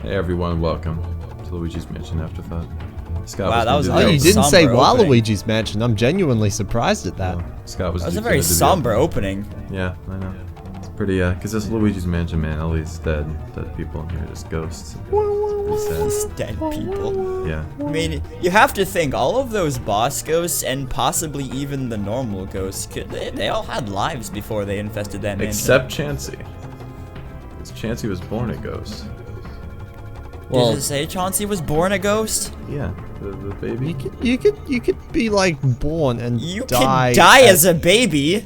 Hey everyone, welcome to Luigi's Mansion Afterthought. Scott Wow, that was Oh, you didn't say somber opening. Waluigi's Mansion. I'm genuinely surprised at that. Scott was. That was a very somber opening. Yeah, I know. It's pretty, because it's Luigi's Mansion, man. All these dead people in here, just ghosts. These dead people. Yeah. I mean, you have to think, all of those boss ghosts and possibly even the normal ghosts, they all had lives before they infested that mansion. Except Chansey. Because Chansey was born a ghost. Did it say Chauncey was born a ghost? Yeah, the baby. You could be like born and You die. can die as a baby.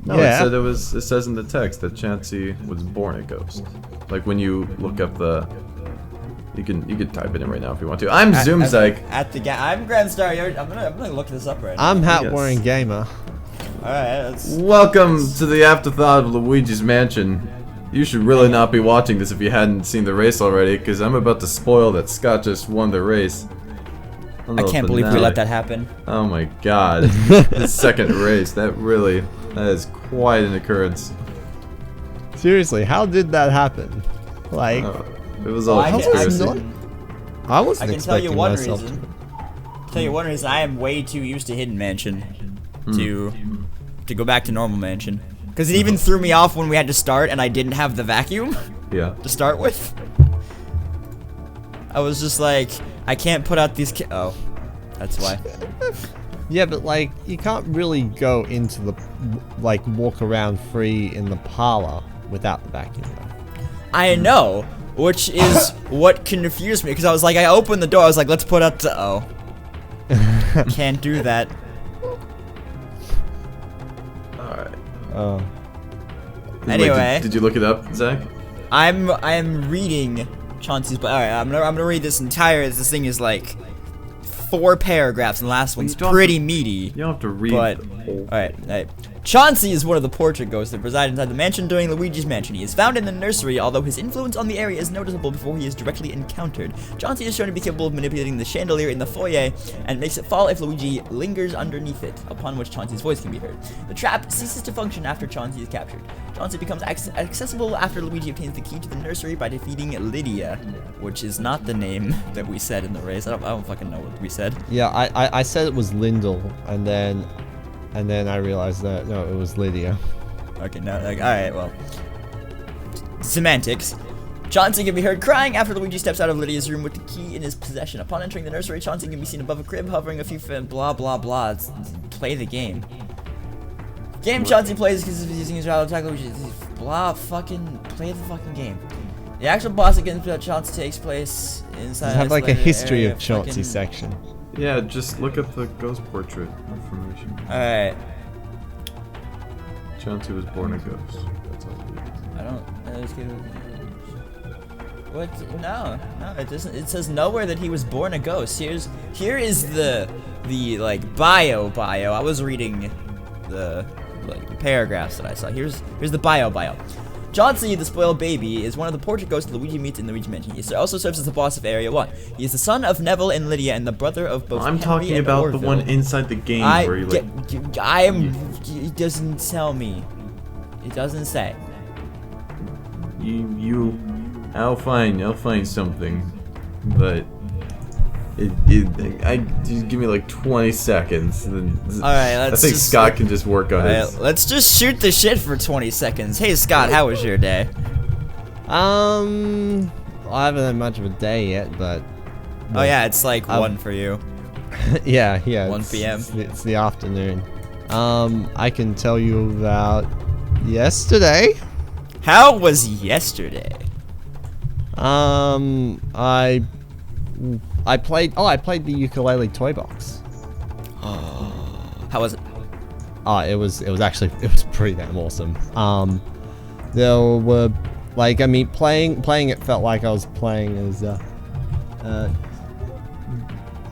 No, Yeah. it says in the text that Chansey was born a ghost. Like when you look up the, you can type it in right now if you want to. I'm Zoomzyke. I'm Grand Star. I'm gonna look this up right now. I'm hat Yes. wearing gamer. All right. Welcome to the Afterthought of Luigi's Mansion. You should really not be watching this if you hadn't seen the race already, because I'm about to spoil that Scott just won the race. I can't believe we let that happen. Oh my god. The second race, that is quite an occurrence. Seriously, how did that happen? Like, It was all I conspiracy. I wasn't can tell you expecting one myself reason. to. Tell you one reason. I am way too used to Hidden Mansion to go back to Normal Mansion. Because it even threw me off when we had to start and I didn't have the vacuum Yeah. to start with. I was just like, I can't put out these oh, that's why. Yeah, but like, you can't really go into the, like, walk around free in the parlor without the vacuum though. I know, which is what confused me. Because I was like, I opened the door, I was like, let's put out the can't do that. Alright. Oh. Anyway. Did you look it up, Zach? I'm reading Chauncey's. All right, I'm gonna read this entire. This thing is like 4 paragraphs, and the last one's pretty meaty. You don't have to read But the whole. all right. Chauncey is one of the portrait ghosts that reside inside the mansion during Luigi's Mansion. He is found in the nursery, although his influence on the area is noticeable before he is directly encountered. Chauncey is shown to be capable of manipulating the chandelier in the foyer and makes it fall if Luigi lingers underneath it, upon which Chauncey's voice can be heard. The trap ceases to function after Chauncey is captured. Chauncey becomes accessible after Luigi obtains the key to the nursery by defeating Lydia, which is not the name that we said in the race. I don't fucking know what we said. Yeah, I said it was Lyndall, and then I realized that no, it was Lydia. Okay, no, like, alright, well. Semantics. Chauncey can be heard crying after Luigi steps out of Lydia's room with the key in his possession. Upon entering the nursery, Chauncey can be seen above a crib, hovering a few feet, blah, blah, blah. Play the game. Game Chauncey plays because he's using his rather attack Luigi. Blah, fucking, play the fucking game. The actual boss against Chauncey takes place inside. Have like a history area, of Chauncey fucking... section. Yeah, just look at the ghost portrait information. Alright. Chauncey was born a ghost. That's all. I don't. What? No, it doesn't. It says nowhere that he was born a ghost. Here is the like bio. I was reading the paragraphs that I saw. Here's the bio. Chauncey, the spoiled baby, is one of the portrait ghosts Luigi meets in Luigi Mansion. He also serves as the boss of Area 1. He is the son of Neville and Lydia and the brother of both I'm Henry talking and about Orville. the one inside the game where you like. It doesn't tell me. It doesn't say. I'll find something, but just give me like 20 seconds. Alright, I think Scott can just work on it. Let's just shoot the shit for 20 seconds. Hey Scott, how was your day? I haven't had much of a day yet, but Oh yeah, it's like 1 for you. yeah, 1 p.m. It's the afternoon. I can tell you about yesterday. How was yesterday? I played the ukulele toy box. How was it? It was pretty damn awesome. There were like, I mean, playing it felt like I was playing as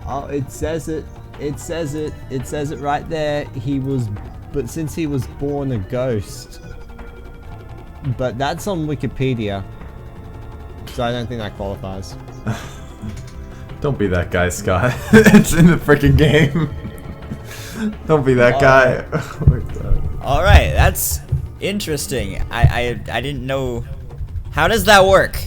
oh, it says it right there. But since he was born a ghost, but that's on Wikipedia, so I don't think that qualifies. Don't be that guy, Scott. It's in the freaking game. Don't be that guy. Oh my god. All right, that's interesting. I didn't know. How does that work?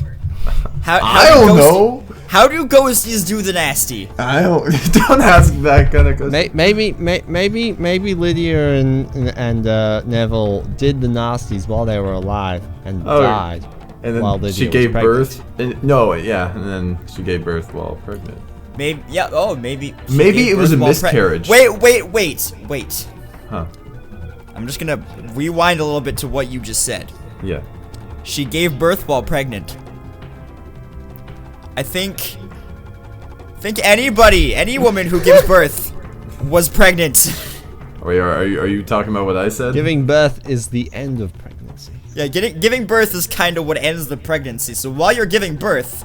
I don't know. How do ghosties do the nasty? I don't. Don't ask that kind of question. Maybe Lydia and Neville did the nasties while they were alive and died. And then while Lydia she was gave pregnant. birth. And then she gave birth while pregnant. Maybe. Yeah. Oh, maybe. Maybe it was a miscarriage. Wait. Huh? I'm just gonna rewind a little bit to what you just said. Yeah. She gave birth while pregnant. I think any woman who gives birth was pregnant. Wait, are you talking about what I said? Giving birth is the end of pregnancy. Yeah, giving birth is kind of what ends the pregnancy. So while you're giving birth,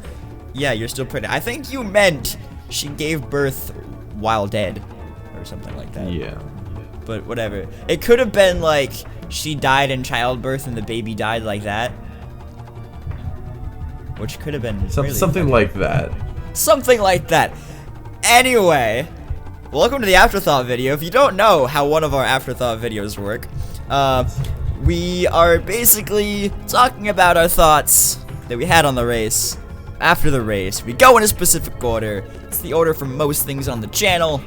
yeah, you're still pregnant. I think you meant she gave birth while dead, or something like that. Yeah. But whatever. It could have been like she died in childbirth and the baby died like that. Which could have been Something like that. Something like that. Anyway, welcome to the Afterthought video. If you don't know how one of our Afterthought videos work, we are basically talking about our thoughts that we had on the race. After the race, we go in a specific order. It's the order for most things on the channel.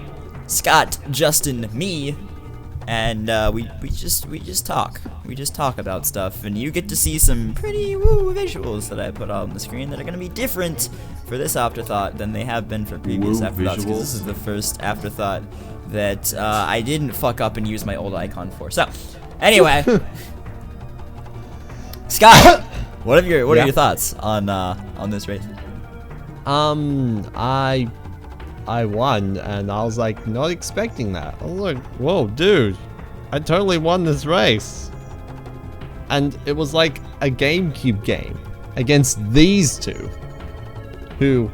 Scott, Justin, me, and we just talk. We just talk about stuff, and you get to see some pretty woo visuals that I put on the screen that are gonna be different for this Afterthought than they have been for previous Afterthoughts. Because this is the first Afterthought that I didn't fuck up and use my old icon for. So, anyway, Scott, what are your thoughts on this race? I won, and I was like not expecting that. I was like, whoa, dude, I totally won this race. And it was like a GameCube game against these two, who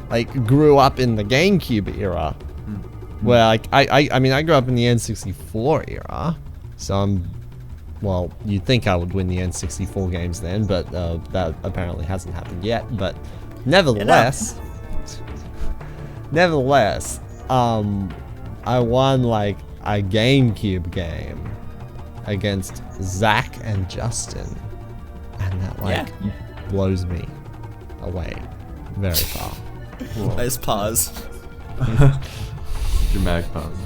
like grew up in the GameCube era, where like I mean I grew up in the N64 era, so well, you'd think I would win the N64 games then, but that apparently hasn't happened yet. But nevertheless. Nevertheless, I won like a GameCube game against Zach and Justin, and that like blows me away very far. Nice pause. Dramatic pause.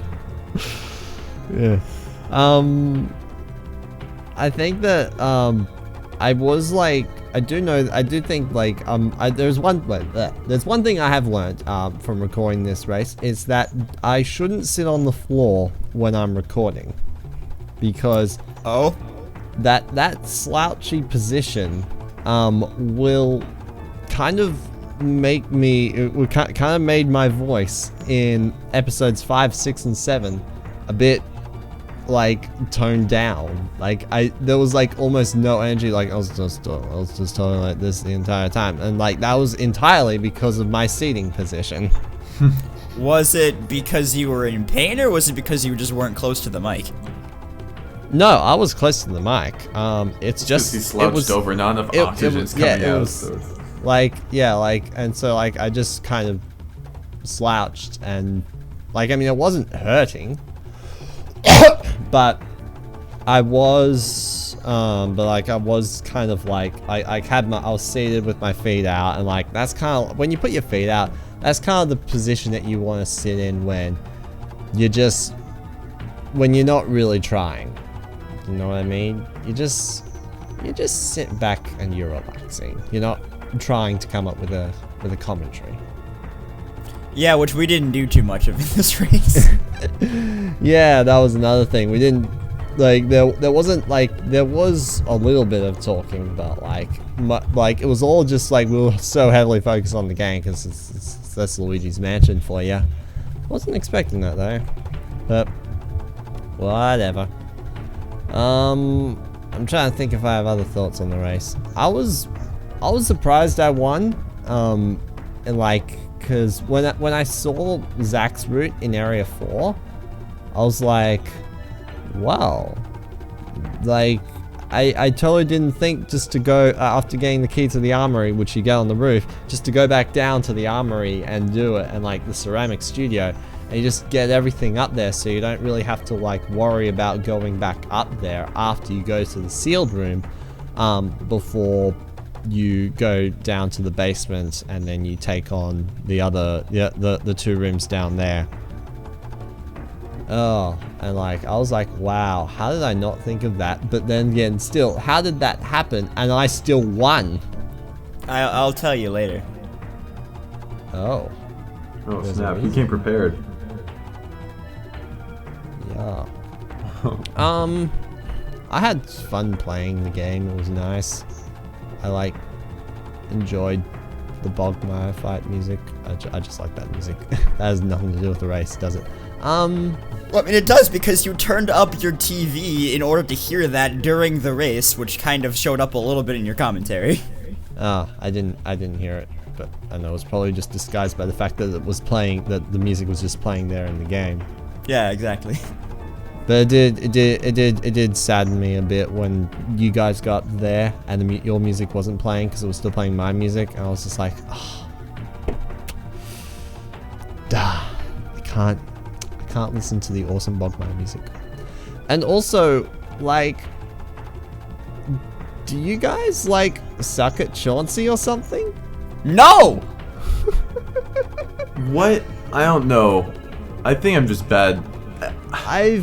Yeah. I think that I was like, I do think like there's one thing I have learned from recording this race is that I shouldn't sit on the floor when I'm recording, because that slouchy position will kind of make me, it kind of made my voice in episodes 5, 6, and 7 a bit like toned down. Like there was like almost no energy. Like I was just totally like this the entire time, and like that was entirely because of my seating position. Was it because you were in pain, or was it because you just weren't close to the mic? No, I was close to the mic. It's just he slouched over, not enough oxygen's coming out. So. And so like I just kind of slouched, and like I mean it wasn't hurting. But I was kind of like I was seated with my feet out, and like that's kind of when you put your feet out, that's kind of the position that you want to sit in when you're not really trying. You know what I mean? You just sit back and you're relaxing. You're not trying to come up with a commentary. Yeah, which we didn't do too much of in this race. Yeah, that was another thing. We didn't, like, there wasn't, like, there was a little bit of talking, but, like, it was all just, like, we were so heavily focused on the game, because that's Luigi's Mansion for you. Wasn't expecting that, though. But, whatever. I'm trying to think if I have other thoughts on the race. I was surprised I won, and, like, because when I saw Zach's route in Area 4, I was like, wow. Like, I totally didn't think just to go, after getting the key to the armory, which you get on the roof, just to go back down to the armory and do it, and like the ceramic studio, and you just get everything up there, so you don't really have to like worry about going back up there after you go to the sealed room, before you go down to the basement and then you take on the 2 rooms down there. Oh, and like I was like, wow, how did I not think of that? But then again, still, how did that happen? And I still won. I'll tell you later. Oh. Oh There's snap! a He came prepared. Yeah. I had fun playing the game. It was nice. I like enjoyed the Bogmire fight music. I just like that music. That has nothing to do with the race, does it? Well, I mean, it does because you turned up your TV in order to hear that during the race, which kind of showed up a little bit in your commentary. Oh, I didn't hear it, but I know it's probably just disguised by the fact that it was playing, that the music was just playing there in the game. Yeah, exactly. But it did sadden me a bit when you guys got there and your music wasn't playing because it was still playing my music, and I was just like, oh, I can't listen to the awesome Bogmire music. And also, like, do you guys like suck at Chauncey or something? No! What? I don't know. I think I'm just bad. I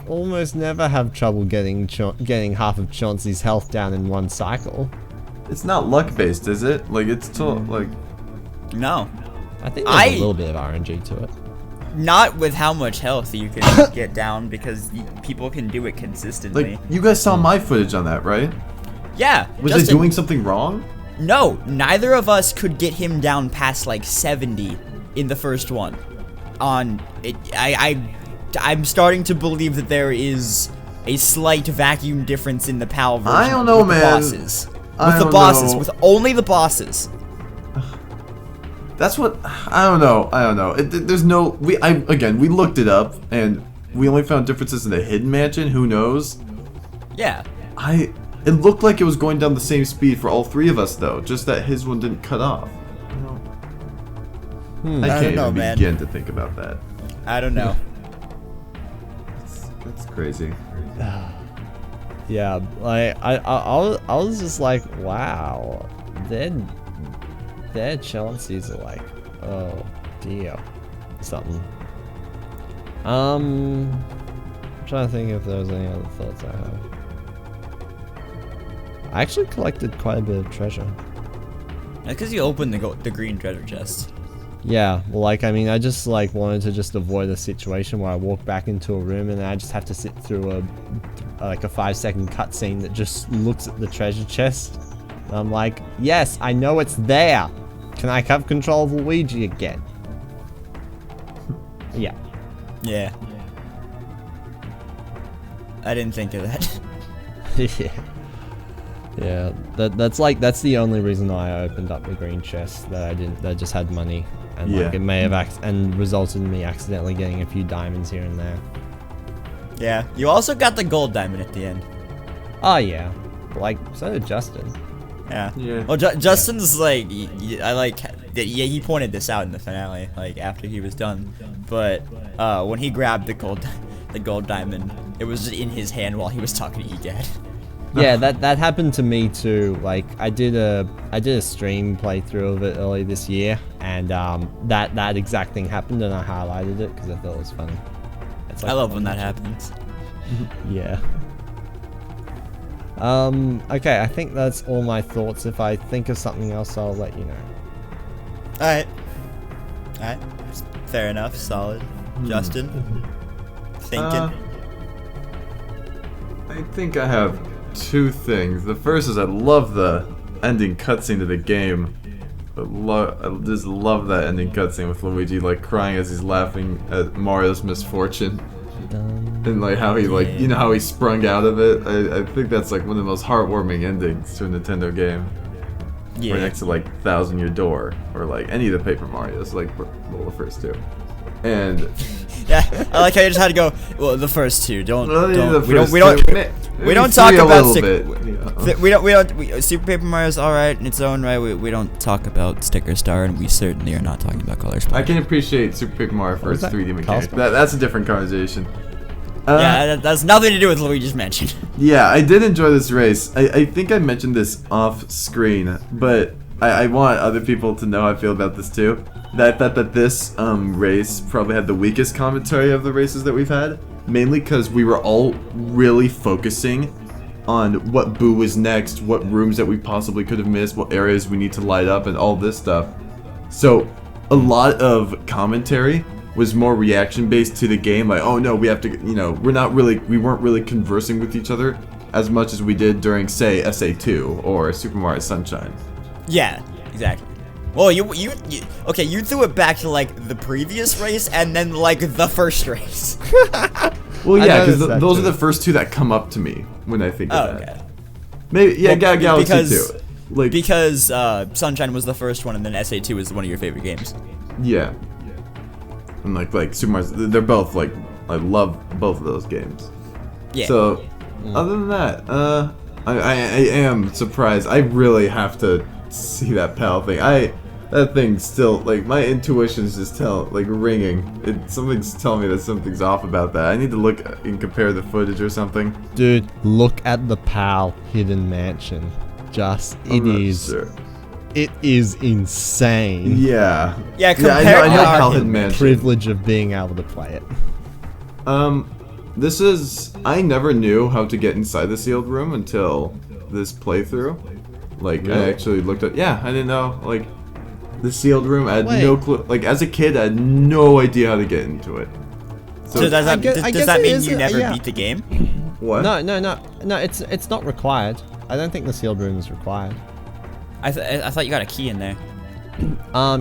almost never have trouble getting half of Chauncey's health down in one cycle. It's not luck based, is it? Like it's like. No. I think there's a little bit of RNG to it. Not with how much health you can get down, because people can do it consistently. Like you guys saw my footage on that, right? Yeah. Was I doing something wrong? No, neither of us could get him down past like 70 in the first one. I'm starting to believe that there is a slight vacuum difference in the PAL version. I don't know, with man. The bosses. With only the bosses. That's what I don't know. There's no we looked it up and we only found differences in the hidden mansion. Who knows? Yeah. It looked like it was going down the same speed for all 3 of us though. Just that his one didn't cut off. I can't even begin to think about that. I don't know. That's crazy. Yeah, like I was just like, wow, their Chauncey's are like, oh dear, something. I'm trying to think if there's any other thoughts I have. I actually collected quite a bit of treasure. That's because you opened the green treasure chest. Yeah, well, like, I mean, I just, like, wanted to just avoid a situation where I walk back into a room and I just have to sit through a 5-second cutscene that just looks at the treasure chest. And I'm like, yes, I know it's there. Can I have control of Luigi again? Yeah. Yeah. I didn't think of that. Yeah. Yeah, that's the only reason why I opened up the green chest, that I just had money, and like it may have resulted in me accidentally getting a few diamonds here and there. Yeah, you also got the gold diamond at the end. Oh yeah, like so did Justin. Yeah. Yeah. Well, Justin's like, he pointed this out in the finale, like after he was done, but when he grabbed the gold diamond, it was in his hand while he was talking to Egad. Yeah, that happened to me too. Like I did a stream playthrough of it earlier this year, and that exact thing happened, and I highlighted it because I thought it was funny. It's like, I love when that happens. Yeah. Okay, I think that's all my thoughts. If I think of something else, I'll let you know. Alright. Fair enough. Solid. Justin? Thinking? I think I have 2 things. The first is I love the ending cutscene to the game. I just love that ending cutscene with Luigi like crying as he's laughing at Mario's misfortune. And like how he like, you know how he sprung out of it. I think that's like one of the most heartwarming endings to a Nintendo game. Yeah. Right next to like Thousand Year Door or like any of the Paper Marios, like well, the first 2. And yeah, I like how you just had to go. Well, the first 2. We don't talk about Super Paper Mario's alright in its own right. We don't talk about Sticker Star, and we certainly are not talking about Color Splash. I can appreciate Super Paper Mario for its 3D mechanics. That's a different conversation. Yeah, that has nothing to do with Luigi's Mansion. Yeah, I did enjoy this race. I think I mentioned this off screen, but I want other people to know how I feel about this too. That I thought that this race probably had the weakest commentary of the races that we've had, mainly because we were all really focusing on what Boo was next, what rooms that we possibly could have missed, what areas we need to light up, and all this stuff. So a lot of commentary was more reaction based to the game, like, oh no, we have to, you know, we weren't really conversing with each other as much as we did during, say, SA2 or Super Mario Sunshine. Yeah, exactly. Well, you okay, you threw it back to, like, the previous race and then, like, the first race. Well, yeah, because those too. are the first two that come up to me when I think of that. Okay. Maybe, yeah, Well, Galaxy because- too. Like, Because Sunshine was the first one and then SA2 is one of your favorite games. yeah. And like Super Mario, they're both like, I love both of those games. Yeah. So, other than that, I am surprised. I really have to see that PAL thing. That thing still, like, my intuition's just ringing. Something's telling me that something's off about that. I need to look and compare the footage or something. Dude, look at the PAL Hidden Mansion. I'm not sure. It is insane. Yeah. Yeah, I know compare PAL Hidden Mansion. Privilege of being able to play it. I never knew how to get inside the sealed room until this playthrough. Like, I Really? actually looked at, I didn't know, like, the sealed room, I had Wait. no clue, like, as a kid, I had no idea how to get into it. So does that, I guess does that it mean is you a- never yeah. beat the game? What? No, it's not required. I don't think the sealed room is required. I thought you got a key in there.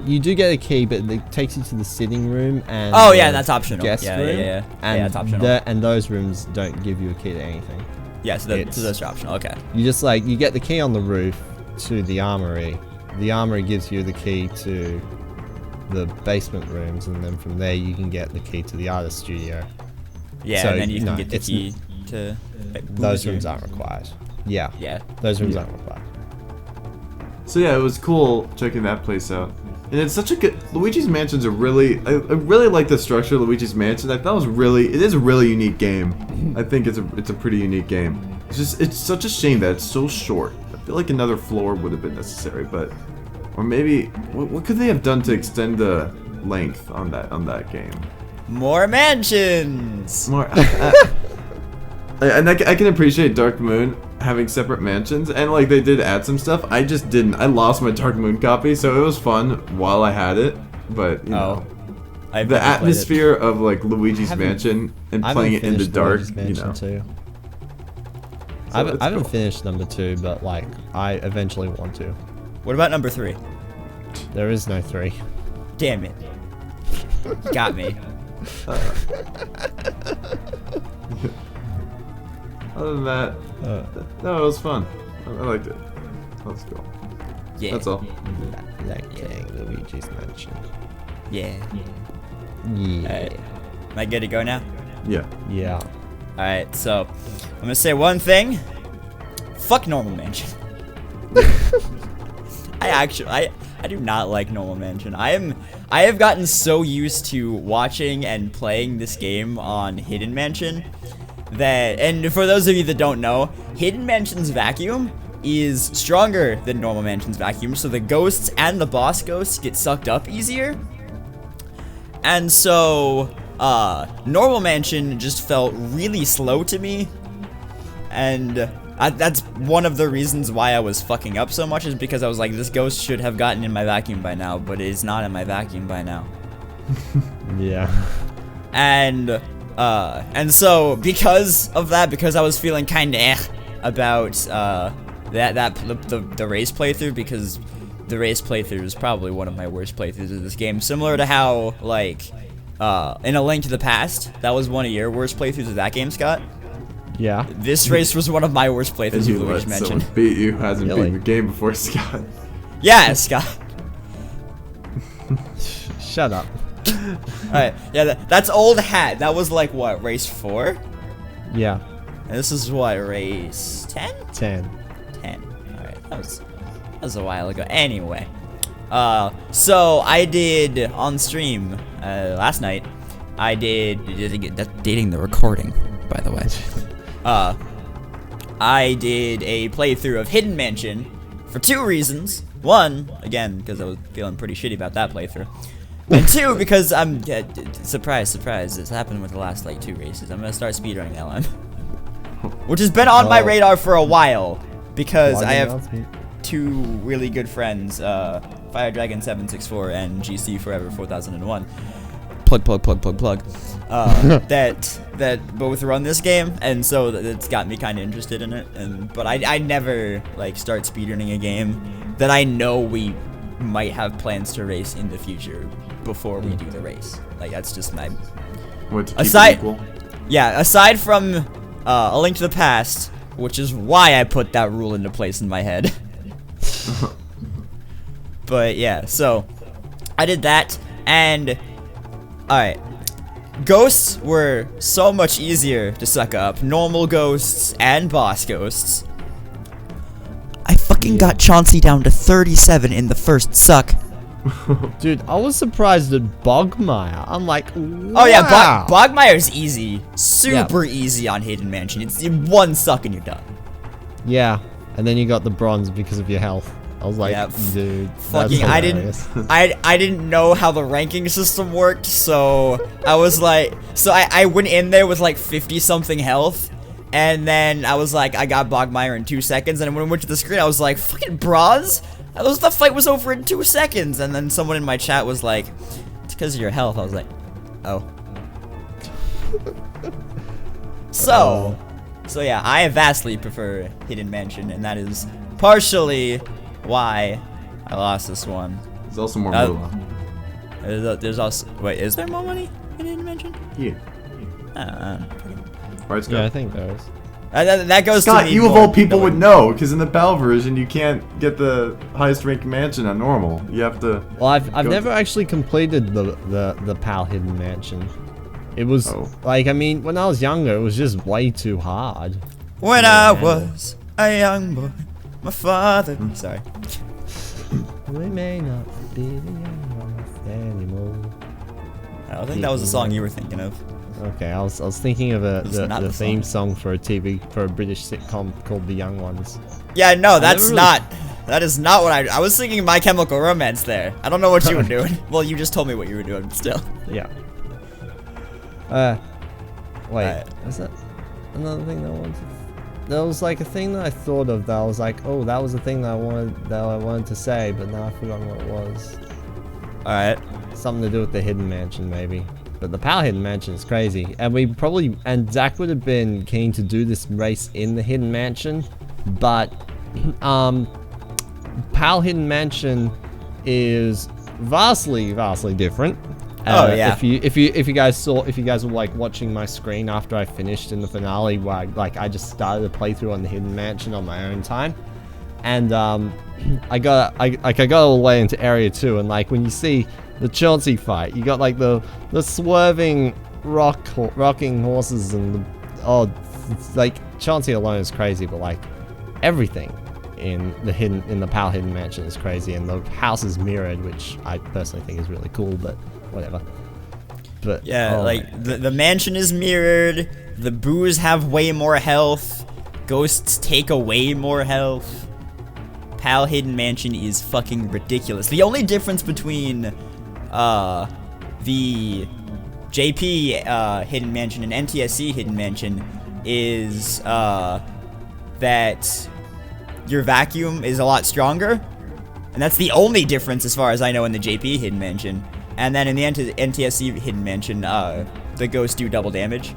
You do get a key, but it takes you to the sitting room and Oh yeah, that's optional. guest Yeah, room. yeah. And Yeah, it's optional. and those rooms don't give you a key to anything. Yeah, so those are optional. Okay. You just you get the key on the roof to the armory. The armory gives you the key to the basement rooms, and then from there you can get the key to the artist studio. Yeah, So, and then you can no, get the it's key to. Those rooms aren't required. Yeah. Yeah. Those rooms Yeah. aren't required. So yeah, it was cool checking that place out. And it's such a good, Luigi's Mansion's I really like the structure of Luigi's Mansion. I thought it is a really unique game. I think it's a pretty unique game. It's such a shame that it's so short. I feel like another floor would have been necessary, or maybe, what could they have done to extend the length on that game? More mansions. More, and I can appreciate Dark Moon having separate mansions, and like they did add some stuff. I just didn't. I lost my Dark Moon copy, so it was fun while I had it, but you know, I've the never played it. atmosphere of like Luigi's haven't- Mansion and I playing haven't it in the finished dark, Luigi's you Mansion know. 2. So I it's haven't cool. finished number 2, but like I eventually want to. What about number 3? There is no 3. Damn it. Got me. Other than that, no, it was fun. I liked it. Let's go. Yeah. That's all. That gang, Luigi's Mansion. Yeah. Yeah. Alright. Am I good to go now? Yeah. Yeah. Alright, so I'm gonna say one thing. Fuck Normal Mansion. I do not like Normal Mansion. I have gotten so used to watching and playing this game on Hidden Mansion that, and for those of you that don't know, Hidden Mansion's vacuum is stronger than Normal Mansion's vacuum, so the ghosts and the boss ghosts get sucked up easier. And so, Normal Mansion just felt really slow to me, and that's one of the reasons why I was fucking up so much, is because I was like, this ghost should have gotten in my vacuum by now, but it is not in my vacuum by now. Yeah. And so because of that, because I was feeling kinda about the race playthrough, because the race playthrough is probably one of my worst playthroughs of this game, similar to how like in A Link to the Past, that was one of your worst playthroughs of that game, Scott. Yeah. This race was one of my worst And playthroughs you of Luigi's let Mansion. someone beat you who hasn't Really? beaten the game before, Scott. Yeah, Scott. Shut up. Alright, yeah, that's old hat. That was like what, race 4? Yeah. And this is what, race 10? 10. 10. Alright, that was a while ago. Anyway. So I did on stream last night. I did dating the recording. by the way. I did a playthrough of Hidden Mansion for 2 reasons. 1, again, because I was feeling pretty shitty about that playthrough. And 2, because I'm, surprise, it's happened with the last, like, 2 races. I'm gonna start speedrunning LM. Which has been on my radar for a while, because I have 2 really good friends, Fire Dragon 764 and GC Forever 4001. Plug. That both run this game, and so it's got me kind of interested in it. But I never like start speedrunning a game that I know we might have plans to race in the future before we do the race. Like that's just my. What, to keep it equal? Yeah, aside from A Link to the Past, which is why I put that rule into place in my head. But yeah, so I did that, and alright. Ghosts were so much easier to suck up. Normal ghosts and boss ghosts. I fucking got Chauncey down to 37 in the first suck. Dude, I was surprised at Bogmire. I'm like, wow. Oh yeah, Bogmire's easy. Super easy on Hidden Mansion. It's 1 suck and you're done. Yeah, and then you got the bronze because of your health. I was like, dude, fucking, I didn't know how the ranking system worked, so I was like, I went in there with like 50 something health, and then I was like, I got Bogmire in 2 seconds, and when I went to the screen, I was like, fucking bronze? The fight was over in 2 seconds, and then someone in my chat was like, it's because of your health. I was like, oh. So yeah, I vastly prefer Hidden Mansion, and that is partially why I lost this one. There's also more moolah. There's also, wait, is there more money in Hidden Mansion? Yeah. Right, yeah, I think there is. That goes Scott, to me. You of all people would know, because in the PAL version you can't get the highest rank mansion on normal. You have to. Well, I've never actually completed the PAL Hidden Mansion. It was like, I mean, when I was younger, it was just way too hard. When I was a young boy, my father. Sorry. We may not be the young ones anymore. I don't think that was the song you were thinking of. Okay, I was thinking of the theme song for a British sitcom called The Young Ones. Yeah, no, that's not. That is not what I was thinking. My Chemical Romance there. I don't know what you were doing. Well, you just told me what you were doing, but still. Yeah. Wait, is that another thing that I wanted? There was like a thing that I thought of that I was like, oh, that was the thing that I wanted to say, but now I've forgotten what it was. All right. Something to do with the Hidden Mansion, maybe. But the PAL Hidden Mansion is crazy, and Zach would have been keen to do this race in the Hidden Mansion, but PAL Hidden Mansion is vastly different. Oh yeah. If you guys were like watching my screen after I finished in the finale, where I just started a playthrough on the Hidden Mansion on my own time, and I got all the way into area 2, and like when you see the Chauncey fight, you got like the swerving rocking horses, and it's like Chauncey alone is crazy, but like everything in the PAL Hidden Mansion is crazy, and the house is mirrored, which I personally think is really cool, but whatever. But yeah, like the mansion is mirrored, the boos have way more health, ghosts take away more health. PAL Hidden Mansion is fucking ridiculous. The only difference between the JP Hidden Mansion and NTSC Hidden Mansion is that your vacuum is a lot stronger, and that's the only difference as far as I know in the JP Hidden Mansion. And then in the NTSC Hidden Mansion, the ghosts do double damage.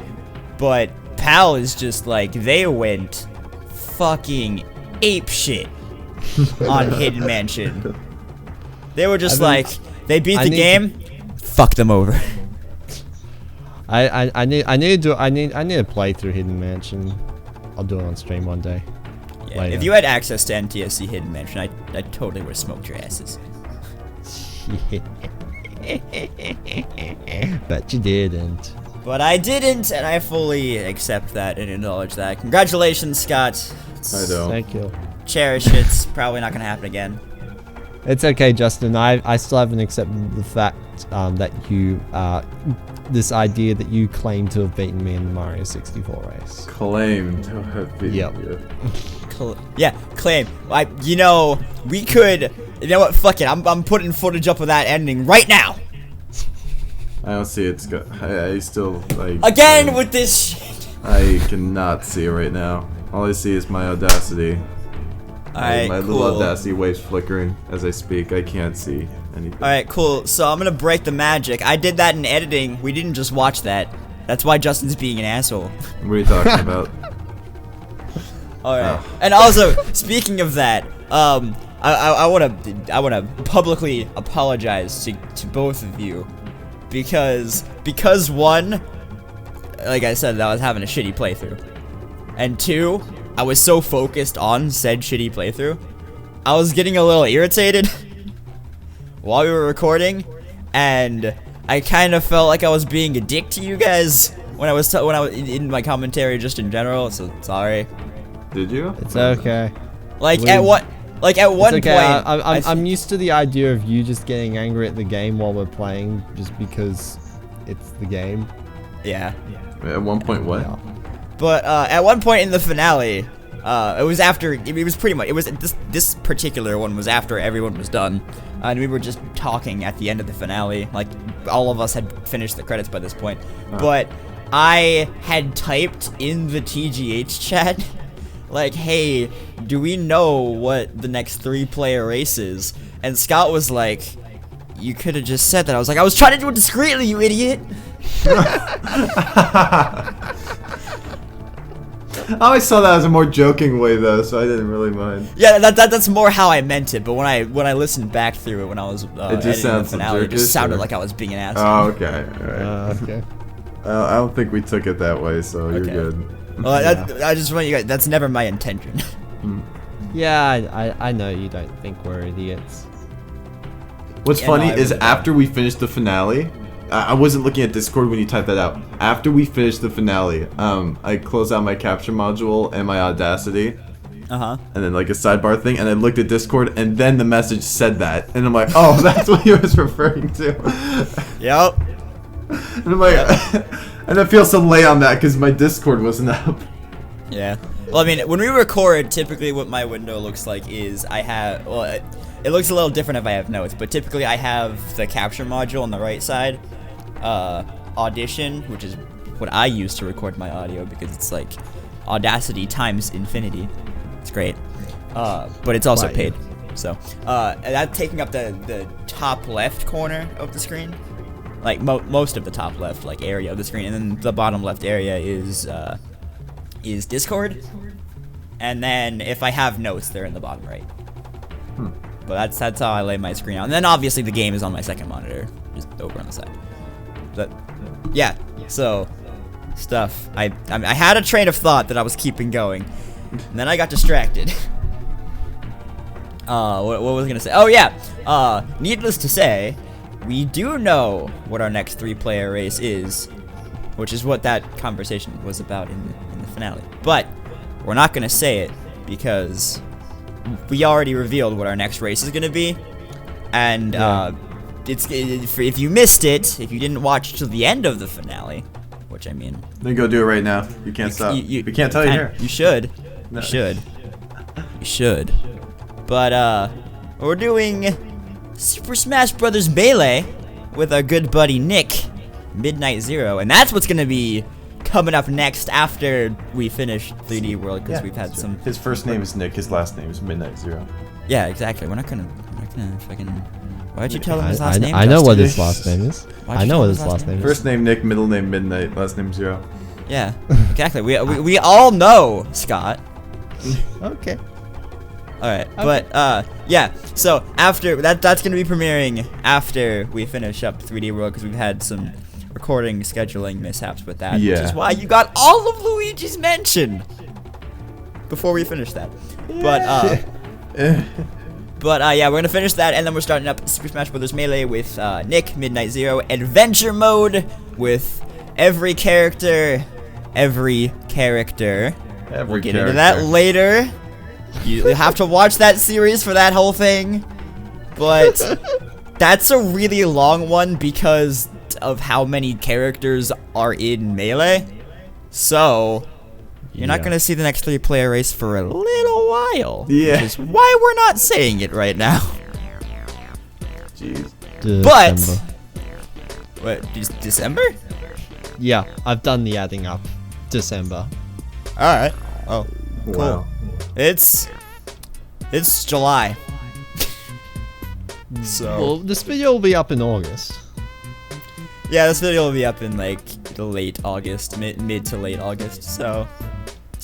But PAL is just like, they went fucking apeshit on Hidden Mansion. They were just they beat the game, fuck them over. I need to play through Hidden Mansion. I'll do it on stream one day. Yeah, if you had access to NTSC Hidden Mansion, I totally would have smoked your asses. But you didn't. But I didn't, and I fully accept that and acknowledge that. Congratulations, Scott. I know. Thank you. Cherish it. It's probably not gonna happen again. It's okay, Justin. I still haven't accepted the fact that you this idea that you claim to have beaten me in the Mario 64 race. Claim to have beaten you. Yeah, claim. We could. You know what? Fuck it. I'm putting footage up of that ending right now. I don't see it. I still like. Again with this shit. I cannot see it right now. All I see is my Audacity. Alright, my cool. little Audacity waves flickering as I speak. I can't see anything. Alright, cool. So I'm gonna break the magic. I did that in editing. We didn't just watch that. That's why Justin's being an asshole. What are you talking about? Alright. And also, speaking of that, I wanna publicly apologize to both of you. Because one, like I said, I was having a shitty playthrough. And two, I was so focused on said shitty playthrough, I was getting a little irritated while we were recording, and I kind of felt like I was being a dick to you guys when I was in my commentary just in general. So sorry. Did you? It's okay. At one Okay, point, I'm used to the idea of you just getting angry at the game while we're playing, just because it's the game. yeah. At one point, what? Yeah. But at one point in the finale, it was after, it was pretty much, it was this particular one was after everyone was done, and we were just talking at the end of the finale, like all of us had finished the credits by this point. But I had typed in the TGH chat, like, hey, do we know what the next 3-player race is? And Scott was like, you could have just said that. I was like, I was trying to do it discreetly, you idiot. I always saw that as a more joking way though, so I didn't really mind. Yeah, that's more how I meant it. But when I listened back through it when I was editing the finale, it just sounded like I was being an asshole. Oh, okay. Alright. Okay. I don't think we took it that way, so you're good. Well, I just want you guys. That's never my intention. Yeah, I know you don't think we're idiots. What's Yeah, funny no, I is really after we finished the finale, I wasn't looking at Discord when you typed that out. After we finished the finale, I closed out my capture module and my Audacity. And then like a sidebar thing, and I looked at Discord, and then the message said that, and I'm like, oh, that's what he was referring to. Yep. And I'm like, and I feel so late on that because my Discord wasn't up. Yeah. Well, I mean, when we record, typically what my window looks like is I have, well, it looks a little different if I have notes, but typically I have the capture module on the right side, Audition, which is what I use to record my audio because it's like Audacity times infinity. It's great. But it's also paid. So, that's taking up the top left corner of the screen. Like most of the top left like area of the screen, and then the bottom left area is Discord, and then if I have notes, they're in the bottom right. But that's how I lay my screen out. And then obviously the game is on my second monitor, just over on the side. But yeah, so stuff. I had a train of thought that I was keeping going, and then I got distracted. What was I gonna say? Oh yeah. Needless to say, we do know what our next 3-player race is, which is what that conversation was about in the finale. But we're not gonna say it because we already revealed what our next race is gonna be, and if you missed it, if you didn't watch till the end of the finale, which I mean, Then go do it right now. You can't stop. We can't tell you here. You should. No. You should. You should. But we're doing Super Smash Bros. Melee with our good buddy Nick, Midnight Zero, and that's what's gonna be coming up next after we finish 3D World, because we've had some. His first name is Nick. His last name is Midnight Zero. Yeah, exactly. We're not gonna fucking. Why'd you tell him his last name? I know Justin? what his last name is. Why'd I you know tell what him his last name is. First name Nick, middle name Midnight, last name Zero. Yeah, exactly. We all know Scott. Okay. Alright, but yeah, so after that's gonna be premiering after we finish up 3D World, because we've had some recording scheduling mishaps with that, which is why you got all of Luigi's Mansion before we finish that. But yeah, we're gonna finish that, and then we're starting up Super Smash Bros. Melee with Nick, Midnight Zero, Adventure Mode with every character. We'll get into that later. You have to watch that series for that whole thing. But that's a really long one because of how many characters are in Melee. So, you're not going to see the next 3-player race for a little while. Yeah. Which is why we're not saying it right now. Jeez. But, December. what, December? Yeah, I've done the adding up. December. Alright. Oh, cool. Wow. It's July. So, Well, this video will be up in August. yeah, this video will be up in like late August, mid to late August. So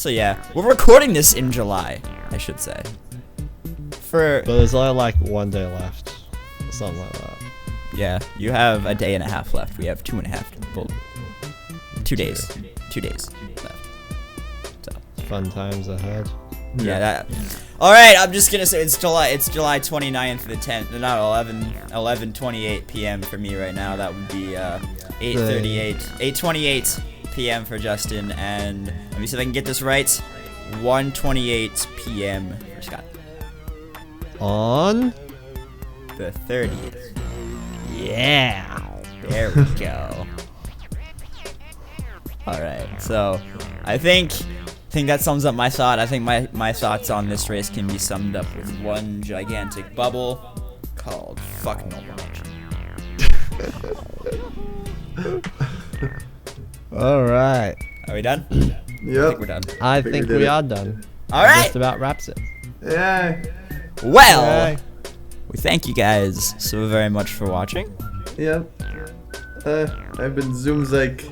yeah, we're recording this in July, I should say. But there's only like 1 day left. Something like that. Yeah, you have a day and a half left. We have 2.5. Well, 2 days. 2 days left. So Fun times ahead. yeah, that. All right, I'm just gonna say it's July 29th, the 10th, not 11:28 p.m. for me right now. That would be 8:28 p.m. for Justin, and let me see if I can get this right. 1:28 p.m. for Scott. On The 30th. yeah. There we go. All right, so I think that sums up my thought. I think my thoughts on this race can be summed up with one gigantic bubble called "fuck normal nature." All right. Are we done? I Yep. think we're done. I think think we did we it. are done. All That right. Just about wraps it. Yeah. Well, Yay. we thank you guys so very much for watching. Yep. I've been Zoomzyke.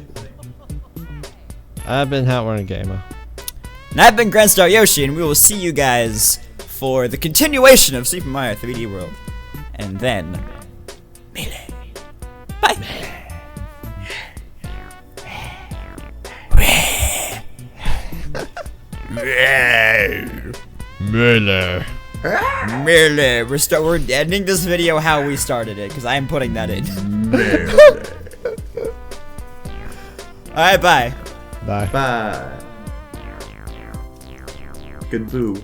I've been Hatwarren Gamer. And I've been Grandstar Yoshi, and we will see you guys for the continuation of Super Mario 3D World. And then, Melee. Bye. Miller. Melee. We're ending this video how we started it, because I am putting that in. Alright, bye. Bye. Bye. Good boo.